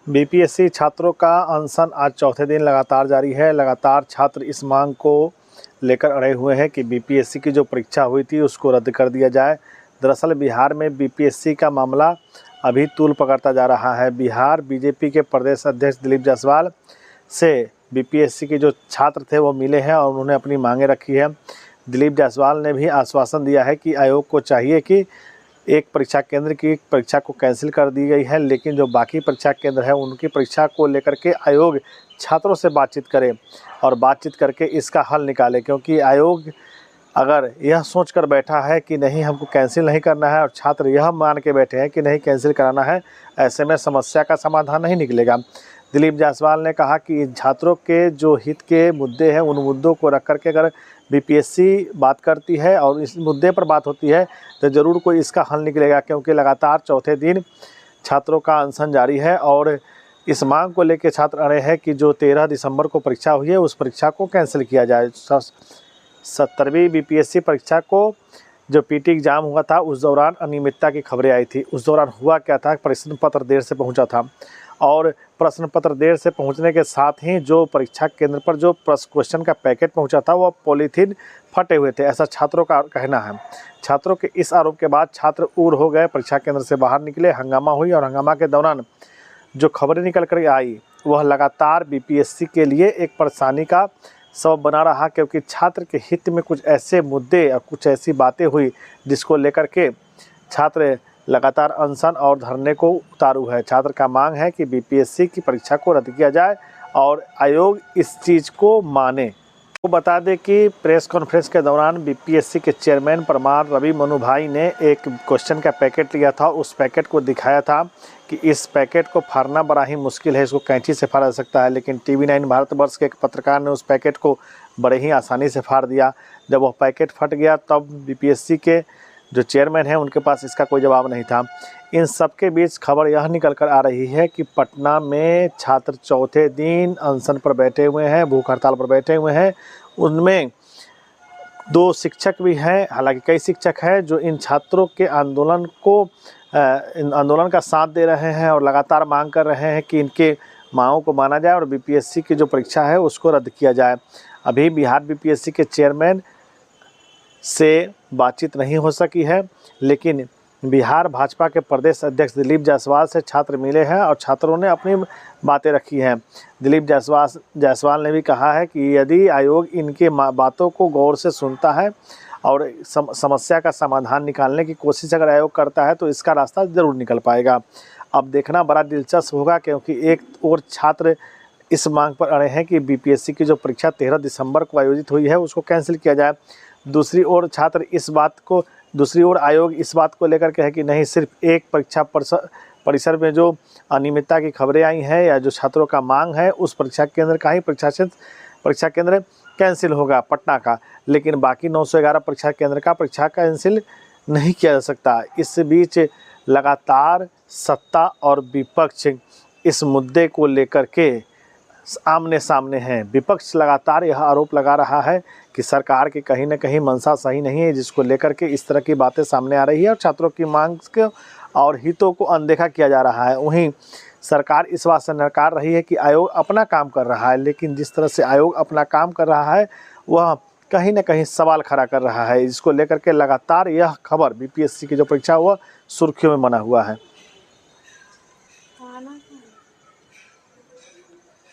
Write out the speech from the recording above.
BPSC छात्रों का अनशन आज चौथे दिन लगातार जारी है। लगातार छात्र इस मांग को लेकर अड़े हुए हैं कि बीपीएससी की जो परीक्षा हुई थी उसको रद्द कर दिया जाए। दरअसल बिहार में बीपीएससी का मामला अभी तूल पकड़ता जा रहा है। बिहार बीजेपी के प्रदेश अध्यक्ष दिलीप जायसवाल से बीपीएससी के जो छात्र थे वो मिले हैं और उन्होंने अपनी मांगें रखी है। दिलीप जायसवाल ने भी आश्वासन दिया है कि आयोग को चाहिए कि एक परीक्षा केंद्र की परीक्षा को कैंसिल कर दी गई है, लेकिन जो बाकी परीक्षा केंद्र है उनकी परीक्षा को लेकर के आयोग छात्रों से बातचीत करे और बातचीत करके इसका हल निकाले। क्योंकि आयोग अगर यह सोच कर बैठा है कि नहीं हमको कैंसिल नहीं करना है और छात्र यह मान के बैठे हैं कि नहीं कैंसिल कराना है, ऐसे में समस्या का समाधान नहीं निकलेगा। दिलीप जायसवाल ने कहा कि छात्रों के जो हित के मुद्दे हैं उन मुद्दों को रख करके अगर बीपीएससी बात करती है और इस मुद्दे पर बात होती है तो ज़रूर कोई इसका हल निकलेगा। क्योंकि लगातार चौथे दिन छात्रों का अनशन जारी है और इस मांग को लेकर छात्र अड़े हैं कि जो 13 दिसंबर को परीक्षा हुई है उस परीक्षा को कैंसिल किया जाए। 70वीं बीपीएससी परीक्षा को जो पीटी एग्ज़ाम हुआ था उस दौरान अनियमितता की खबरें आई थी। उस दौरान हुआ क्या था, प्रश्न पत्र देर से पहुंचा था और प्रश्न पत्र देर से पहुंचने के साथ ही जो परीक्षा केंद्र पर जो क्वेश्चन का पैकेट पहुंचा था वो पॉलीथीन फटे हुए थे, ऐसा छात्रों का कहना है। छात्रों के इस आरोप के बाद छात्र उग्र हो गए, परीक्षा केंद्र से बाहर निकले, हंगामा हुई और हंगामा के दौरान जो खबरें निकल कर आई वह लगातार बीपीएससी के लिए एक परेशानी का सबब बना रहा। क्योंकि छात्र के हित में कुछ ऐसे मुद्दे और कुछ ऐसी बातें हुई जिसको लेकर के छात्र लगातार अनशन और धरने को उतारू है। छात्र का मांग है कि बीपीएससी की परीक्षा को रद्द किया जाए और आयोग इस चीज़ को माने। तो बता दें कि प्रेस कॉन्फ्रेंस के दौरान बीपीएससी के चेयरमैन परमार रवि मनु भाई ने एक क्वेश्चन का पैकेट लिया था। उस पैकेट को दिखाया था कि इस पैकेट को फाड़ना बड़ा ही मुश्किल है, इसको कैंची से फाड़ा जा सकता है, लेकिन टीवी9 भारतवर्ष के एक पत्रकार ने उस पैकेट को बड़े ही आसानी से फाड़ दिया। जब वह पैकेट फट गया तब बीपीएससी के जो चेयरमैन हैं उनके पास इसका कोई जवाब नहीं था। इन सब के बीच खबर यह निकल कर आ रही है कि पटना में छात्र चौथे दिन अनशन पर बैठे हुए हैं, भूख हड़ताल पर बैठे हुए हैं। उनमें 2 शिक्षक भी हैं, हालांकि कई शिक्षक हैं जो इन छात्रों के आंदोलन को इन आंदोलन का साथ दे रहे हैं और लगातार मांग कर रहे हैं कि इनके मांगों को माना जाए और बीपीएससी की जो परीक्षा है उसको रद्द किया जाए। अभी बिहार बीपीएससी के चेयरमैन से बातचीत नहीं हो सकी है, लेकिन बिहार भाजपा के प्रदेश अध्यक्ष दिलीप जायसवाल से छात्र मिले हैं और छात्रों ने अपनी बातें रखी हैं। दिलीप जायसवाल ने भी कहा है कि यदि आयोग इनके बातों को गौर से सुनता है और समस्या का समाधान निकालने की कोशिश अगर आयोग करता है तो इसका रास्ता ज़रूर निकल पाएगा। अब देखना बड़ा दिलचस्प होगा, क्योंकि एक और छात्र इस मांग पर अड़े हैं कि बीपीएससी की जो परीक्षा 13 दिसंबर को आयोजित हुई है उसको कैंसिल किया जाए। दूसरी ओर आयोग इस बात को लेकर के है कि नहीं, सिर्फ एक परीक्षा परिसर में जो अनियमितता की खबरें आई हैं या जो छात्रों का मांग है उस परीक्षा केंद्र का ही परीक्षा केंद्र कैंसिल होगा पटना का, लेकिन बाकी 911 परीक्षा केंद्र का परीक्षा कैंसिल नहीं किया जा सकता। इस बीच लगातार सत्ता और विपक्ष इस मुद्दे को लेकर के आमने सामने हैं। विपक्ष लगातार यह आरोप लगा रहा है कि सरकार की कहीं न कहीं मंशा सही नहीं है, जिसको लेकर के इस तरह की बातें सामने आ रही है और छात्रों की मांग को और हितों को अनदेखा किया जा रहा है। वहीं सरकार इस बात से नकार रही है कि आयोग अपना काम कर रहा है, लेकिन जिस तरह से आयोग अपना काम कर रहा है वह कहीं न कहीं सवाल खड़ा कर रहा है, जिसको लेकर के लगातार यह खबर बीपीएससी की जो परीक्षा हुआ सुर्खियों में बना हुआ है।